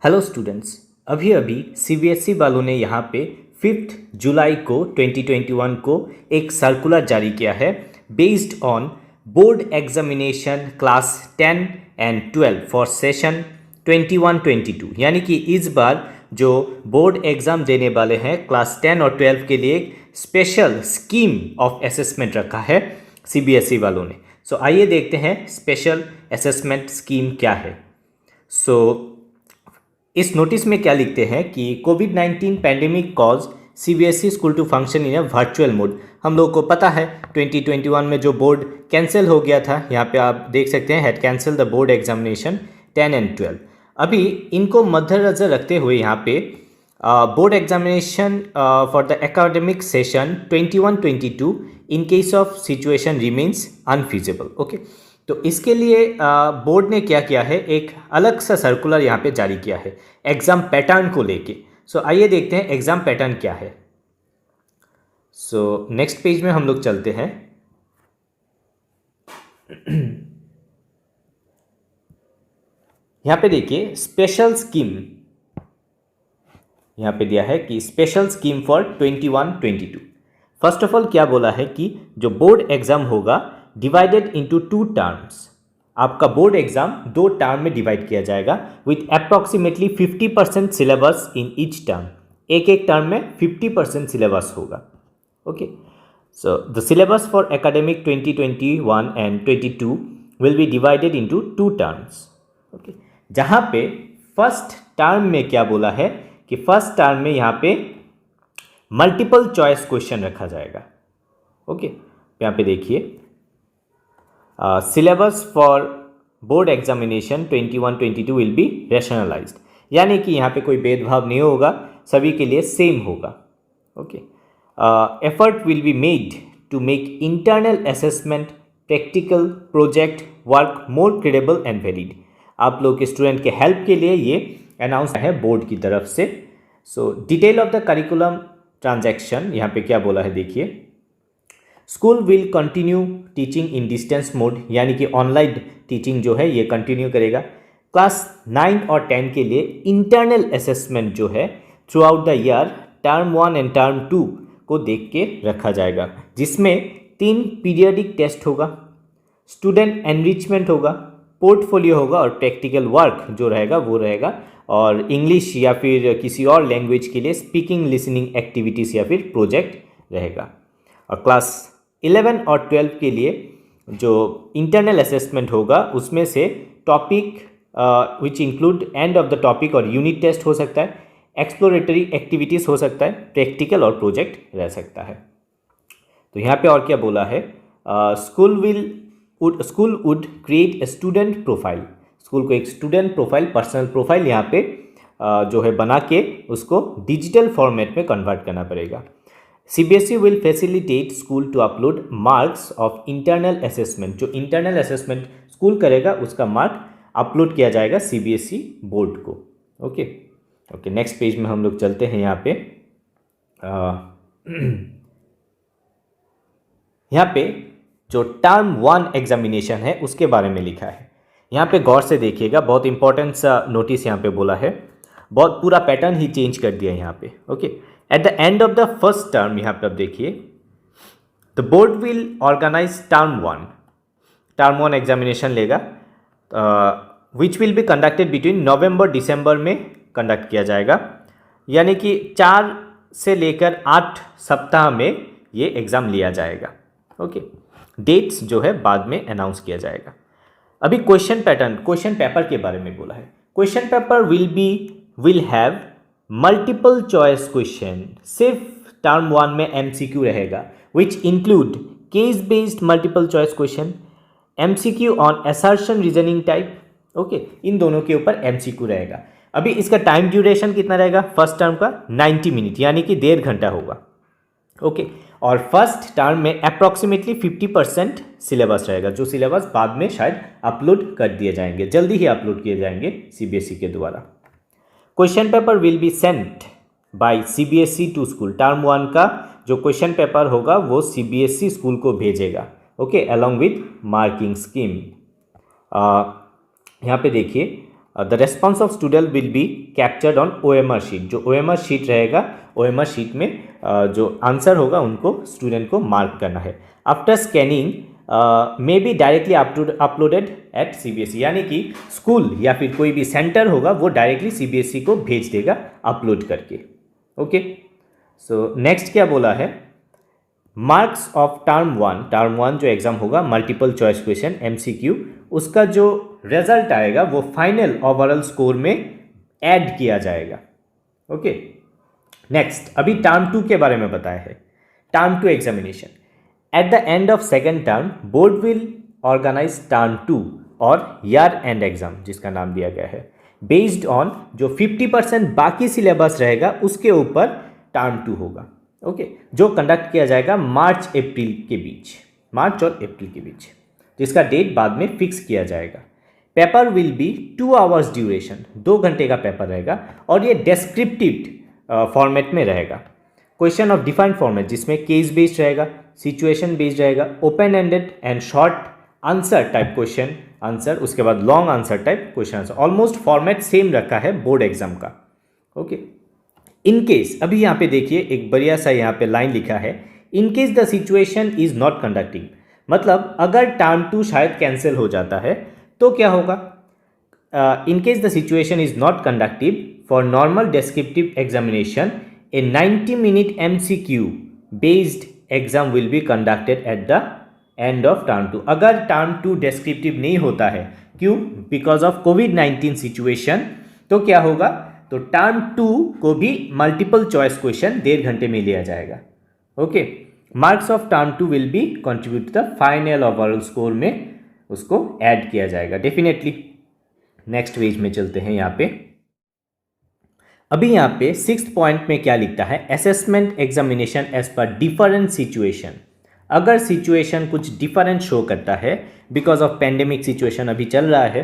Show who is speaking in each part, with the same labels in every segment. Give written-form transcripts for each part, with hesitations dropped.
Speaker 1: Hello students, अभी अभी CBSE वालों ने यहाँ पे 5 जुलाई को 2021 को एक सर्कुलर जारी किया है based on board examination class 10 and 12 for session 21-22। यानी कि इस बार जो बोर्ड एग्ज़ाम देने वाले हैं क्लास 10 और 12 के लिए स्पेशल स्कीम ऑफ असेसमेंट रखा है सीबीएसई वालों ने। सो आइए देखते हैं स्पेशल असेसमेंट स्कीम क्या है। इस नोटिस में क्या लिखते हैं कि कोविड-19 pandemic cause CBSE school to function in a virtual mode. हम लोगों को पता है 2021 में जो बोर्ड कैंसिल हो गया था, यहाँ पे आप देख सकते हैं had cancel the board examination 10 and 12। अभी इनको मद्देनजर रखते हुए यहाँ पे board examination for the academic session 21-22 in case of situation remains unfeasible. Okay, तो इसके लिए बोर्ड ने क्या किया है, एक अलग सा सर्कुलर यहाँ पे जारी किया है एग्ज़ाम पैटर्न को लेके। सो आइए देखते हैं एग्ज़ाम पैटर्न क्या है। सो नेक्स्ट पेज में हम लोग चलते हैं। यहाँ पे देखिए स्पेशल स्कीम यहाँ पे दिया है कि special scheme for 21-22। First of all क्या बोला है कि जो बोर्ड एग्ज़ाम होगा डिवाइडेड इनटू 2 टर्म्स। आपका बोर्ड एग्जाम 2 टर्म में डिवाइड किया जाएगा with approximately 50% syllabus in each term. एक एक टर्म में 50% सिलेबस होगा। Okay, so the syllabus for academic 2021 and 22 will be divided into 2 terms. Okay, जहाँ पे फर्स्ट टर्म में क्या बोला है कि फर्स्ट टर्म में यहाँ पे मल्टीपल चॉइस क्वेश्चन रखा जाएगा। ओके, यहाँ पे देखिए syllabus for board examination 21-22 will be rationalised, यानी कि यहाँ पे कोई भेदभाव नहीं होगा, सभी के लिए सेम होगा। Okay, effort will be made to make internal assessment practical project work more credible and valid. आप लोग के स्टूडेंट के हेल्प के लिए ये अनाउंस है बोर्ड की तरफ से। सो detail of the curriculum transaction यहाँ पे क्या बोला है देखिए। School will continue teaching in distance mode, यानी कि ऑनलाइन टीचिंग जो है ये कंटिन्यू करेगा। क्लास 9 और 10 के लिए इंटरनल असेसमेंट जो है through out the year term 1 and term 2 को देख के रखा जाएगा, जिसमें 3 पीरियडिक टेस्ट होगा, स्टूडेंट एनरिचमेंट होगा, पोर्टफोलियो होगा और प्रैक्टिकल वर्क जो रहेगा वो रहेगा, और इंग्लिश या फिर किसी और लैंग्वेज के लिए स्पीकिंग लिसनिंग एक्टिविटीज़ या फिर प्रोजेक्ट रहेगा। और क्लास 11 और 12 के लिए जो इंटरनल असेसमेंट होगा उसमें से topic which include and of the topic और यूनिट टेस्ट हो सकता है, एक्सप्लोरेटरी एक्टिविटीज़ हो सकता है, प्रैक्टिकल और प्रोजेक्ट रह सकता है। तो यहाँ पे और क्या बोला है, school would create a student profile. School को एक स्टूडेंट प्रोफाइल, पर्सनल प्रोफाइल यहाँ पे जो है बना के उसको डिजिटल फॉर्मेट में कन्वर्ट करना पड़ेगा। CBSE will facilitate school to upload marks of internal assessment। जो इंटरनल असेसमेंट स्कूल करेगा उसका मार्क अपलोड किया जाएगा CBSE बोर्ड को। ओके, नेक्स्ट पेज में हम लोग चलते हैं। यहाँ पे यहाँ पे जो टर्म 1 एग्जामिनेशन है उसके बारे में लिखा है। यहाँ पे गौर से देखिएगा, बहुत इंपॉर्टेंट सा नोटिस यहाँ पे बोला है, बहुत पूरा पैटर्न ही चेंज कर दिया यहाँ पे। Okay, at the end of the first term यहाँ पे आप देखिए the board will organise term 1 examination लेगा, which will be conducted between November दिसंबर में कंडक्ट किया जाएगा, यानी कि 4 से लेकर 8 सप्ताह में ये एग्ज़ाम लिया जाएगा। ओके, डेट्स जो है बाद में अनाउंस किया जाएगा। अभी क्वेश्चन पेपर के बारे में बोला है। Question paper will have multiple choice question, सिर्फ टर्म 1 में MCQ रहेगा, which include case based multiple choice question, MCQ on assertion reasoning type. Okay, इन दोनों के ऊपर MCQ रहेगा। अभी इसका टाइम ड्यूरेशन कितना रहेगा, फर्स्ट टर्म का 90 मिनट, यानी कि 1.5 घंटा होगा। ओके, और फर्स्ट टर्म में अप्रॉक्सीमेटली 50% सिलेबस रहेगा, जो सिलेबस बाद में शायद अपलोड कर दिए जाएंगे, जल्दी ही अपलोड किए जाएंगे CBSE के द्वारा। Question paper will be sent by CBSE to school. Term 1 का जो क्वेश्चन पेपर होगा वो CBSE स्कूल को भेजेगा। Okay, along with marking scheme. यहाँ पे देखिए the response of student will be captured on OMR sheet. जो OMR शीट रहेगा, OMR शीट में जो आंसर होगा उनको स्टूडेंट को मार्क करना है। After scanning may be directly uploaded at CBSE, यानी कि स्कूल या फिर कोई भी सेंटर होगा वो डायरेक्टली CBSE को भेज देगा अपलोड करके। ओके, सो नेक्स्ट क्या बोला है, मार्क्स ऑफ टर्म वन जो एग्जाम होगा मल्टीपल चॉइस क्वेश्चन MCQ, उसका जो रिजल्ट आएगा वो फाइनल ओवरऑल स्कोर में ऐड किया जाएगा। ओके, नेक्स्ट अभी टर्म 2 के बारे में बताया है। Term 2 examination, at the end of second term board will organise term 2 और ईयर एंड एग्जाम, जिसका नाम दिया गया है, बेस्ड ऑन जो 50% बाकी सिलेबस रहेगा उसके ऊपर टर्म 2 होगा। ओके, जो कंडक्ट किया जाएगा मार्च और अप्रैल के बीच, जिसका डेट बाद में फिक्स किया जाएगा। Paper will B 2 hours duration, 2 घंटे का पेपर रहेगा और ये डिस्क्रिप्टिव फॉर्मेट में रहेगा। क्वेश्चन ऑफ डिफाइंड फॉर्मेट, जिसमें केस बेस्ड रहेगा, सिचुएशन बेस्ड रहेगा, open ended and short answer type question answer, उसके बाद long answer type question answer. Almost format same रखा है बोर्ड एग्जाम का। ओके, इन केस, अभी यहाँ पे देखिए एक बढ़िया सा यहाँ पे लाइन लिखा है, in case the situation is not conducting, मतलब अगर टर्म 2 शायद कैंसिल हो जाता है तो क्या होगा, इन case the situation is not conductive for normal descriptive examination A 90-minute MCQ based exam will be conducted at the end of term 2। अगर टर्म 2 डिस्क्रिप्टिव नहीं होता है, क्यों, बिकॉज ऑफ कोविड-19 सिचुएशन, तो क्या होगा, तो टर्म 2 को भी मल्टीपल चॉइस क्वेश्चन 1.5 घंटे में लिया जाएगा। Okay, marks of term 2 will be contribute to the final overall score में उसको ऐड किया जाएगा डेफिनेटली। नेक्स्ट पेज में चलते हैं। यहाँ पे अभी यहाँ पे 6th पॉइंट में क्या लिखता है, assessment examination as per different situation. अगर सिचुएशन कुछ डिफरेंट शो करता है बिकॉज ऑफ पेंडेमिक सिचुएशन अभी चल रहा है,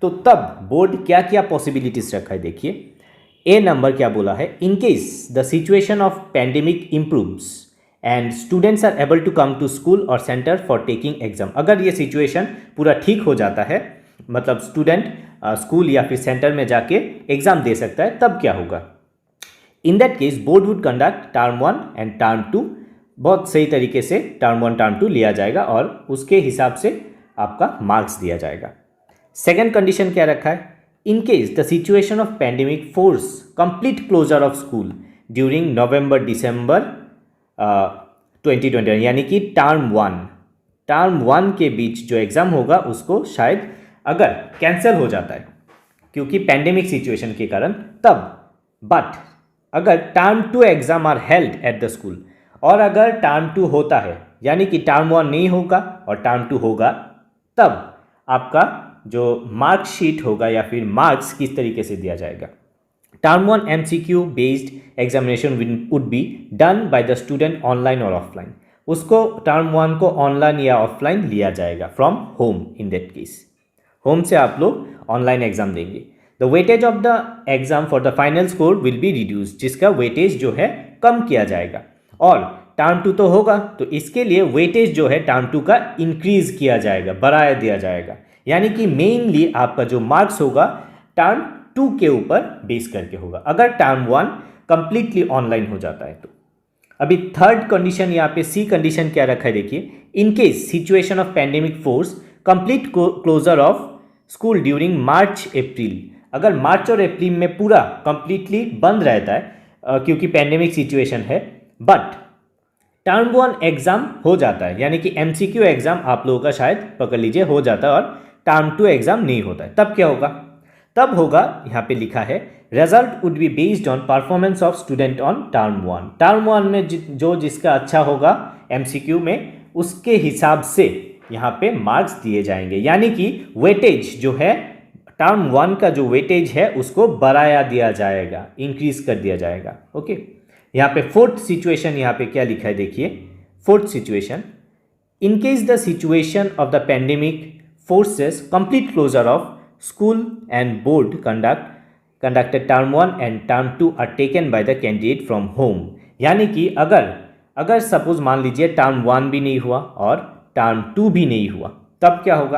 Speaker 1: तो तब बोर्ड क्या क्या पॉसिबिलिटीज रखा है देखिए। ए नंबर क्या बोला है, in case the situation of pandemic improves and students are able to come to school और सेंटर फॉर टेकिंग एग्जाम। अगर ये सिचुएशन पूरा ठीक हो जाता है, मतलब स्टूडेंट स्कूल या फिर सेंटर में जाके एग्जाम दे सकता है, तब क्या होगा, in that case board would conduct term 1 and term 2। बहुत सही तरीके से टर्म 1 टर्म 2 लिया जाएगा और उसके हिसाब से आपका मार्क्स दिया जाएगा। सेकेंड कंडीशन क्या रखा है, in case the situation of pandemic force complete closure of school during November December 2021, यानी कि टर्म 1 के बीच जो एग्ज़ाम होगा उसको शायद अगर कैंसिल हो जाता है क्योंकि पेंडेमिक सिचुएशन के कारण, तब बट अगर term 2 exam are held at the school, और अगर टर्म 2 होता है यानी कि टर्म 1 नहीं होगा और टर्म 2 होगा, तब आपका जो मार्कशीट होगा या फिर मार्क्स किस तरीके से दिया जाएगा। Term 1 MCQ based examination would be done by the student online और ऑफलाइन। उसको टर्म 1 को ऑनलाइन या ऑफलाइन लिया जाएगा from home. In that case home से आप लोग ऑनलाइन एग्जाम देंगे। The weightage of the exam for the final score will be reduce, जिसका वेटेज जो है कम किया जाएगा। और टर्म 2 तो होगा तो इसके लिए वेटेज जो है टर्म 2 का इंक्रीज किया जाएगा, बढ़ाया दिया जाएगा, यानी कि मेनली आपका जो मार्क्स होगा टर्म 2 के ऊपर बेस करके होगा अगर टर्म 1 कंप्लीटली ऑनलाइन हो जाता है तो। अभी थर्ड कंडीशन, यहाँ पे सी कंडीशन क्या रखा है देखिए, in case situation of pandemic force complete closure of school during March April. अगर मार्च और अप्रैल में पूरा कंप्लीटली बंद रहता है क्योंकि पेंडेमिक सिचुएशन है, बट टर्म 1 एग्जाम हो जाता है, यानी कि MCQ एग्जाम आप लोगों का शायद पकड़ लीजिए हो जाता है और टर्म 2 एग्जाम नहीं होता है, तब क्या होगा, तब होगा यहाँ पे लिखा है result would be based on performance of student on term 1। Term 1 में जो जिसका अच्छा होगा MCQ में, उसके हिसाब से यहाँ पे मार्क्स दिए जाएंगे, यानी कि वेटेज जो है टर्म 1 का जो वेटेज है उसको बढ़ाया दिया जाएगा, इंक्रीज कर दिया जाएगा। ओके, यहाँ पे फोर्थ सिचुएशन यहाँ पे क्या लिखा है देखिए, fourth situation, in case the situation of the pandemic forces complete closure of school and board conducted term 1 and term 2 are taken by the candidate from home. यानी कि अगर सपोज मान लीजिए टर्म 1 भी नहीं हुआ और टर्म 2 भी नहीं हुआ, तब क्या होगा,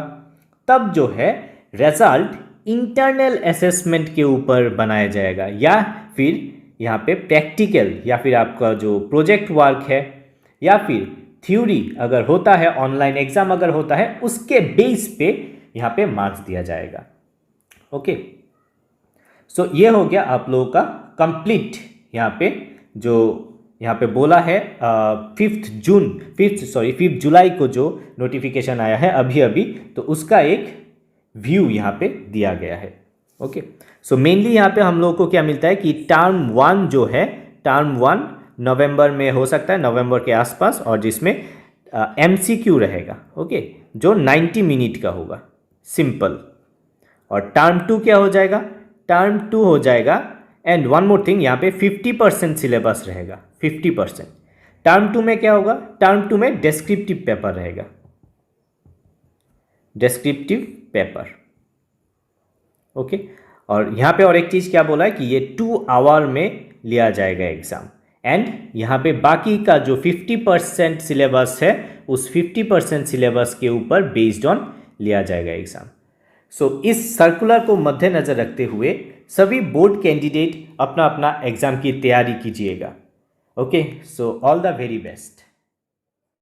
Speaker 1: तब जो है रिजल्ट इंटरनल असेसमेंट के ऊपर बनाया जाएगा, या फिर यहाँ पे प्रैक्टिकल या फिर आपका जो प्रोजेक्ट वर्क है या फिर थ्योरी अगर होता है, ऑनलाइन एग्जाम अगर होता है, उसके बेस पे यहाँ पे मार्क्स दिया जाएगा। ओके, सो ये हो गया आप लोगों का कंप्लीट यहाँ पे जो यहाँ पे बोला है 5 जुलाई को जो नोटिफिकेशन आया है अभी अभी, तो उसका एक व्यू यहाँ पे दिया गया है। ओके, सो मेनली यहाँ पे हम लोगों को क्या मिलता है कि टर्म 1 जो है, टर्म 1 नवंबर में हो सकता है, नवंबर के आसपास, और जिसमें MCQ रहेगा। ओके, जो 90 मिनट का होगा, सिंपल। और टर्म 2 क्या हो जाएगा, टर्म 2 हो जाएगा, एंड वन मोर थिंग, यहाँ पे 50% सिलेबस रहेगा, 50%। टर्म 2 में क्या होगा, टर्म 2 में डिस्क्रिप्टिव पेपर रहेगा, डिस्क्रिप्टिव पेपर। ओके, और यहाँ पे और एक चीज़ क्या बोला है कि ये 2 आवर में लिया जाएगा एग्ज़ाम, एंड यहाँ पे बाकी का जो 50% सिलेबस है, उस 50% सिलेबस के ऊपर बेस्ड ऑन लिया जाएगा एग्ज़ाम। सो इस सर्कुलर को मद्देनज़र रखते हुए सभी बोर्ड कैंडिडेट अपना अपना एग्ज़ाम की तैयारी कीजिएगा। Okay, so all the very best.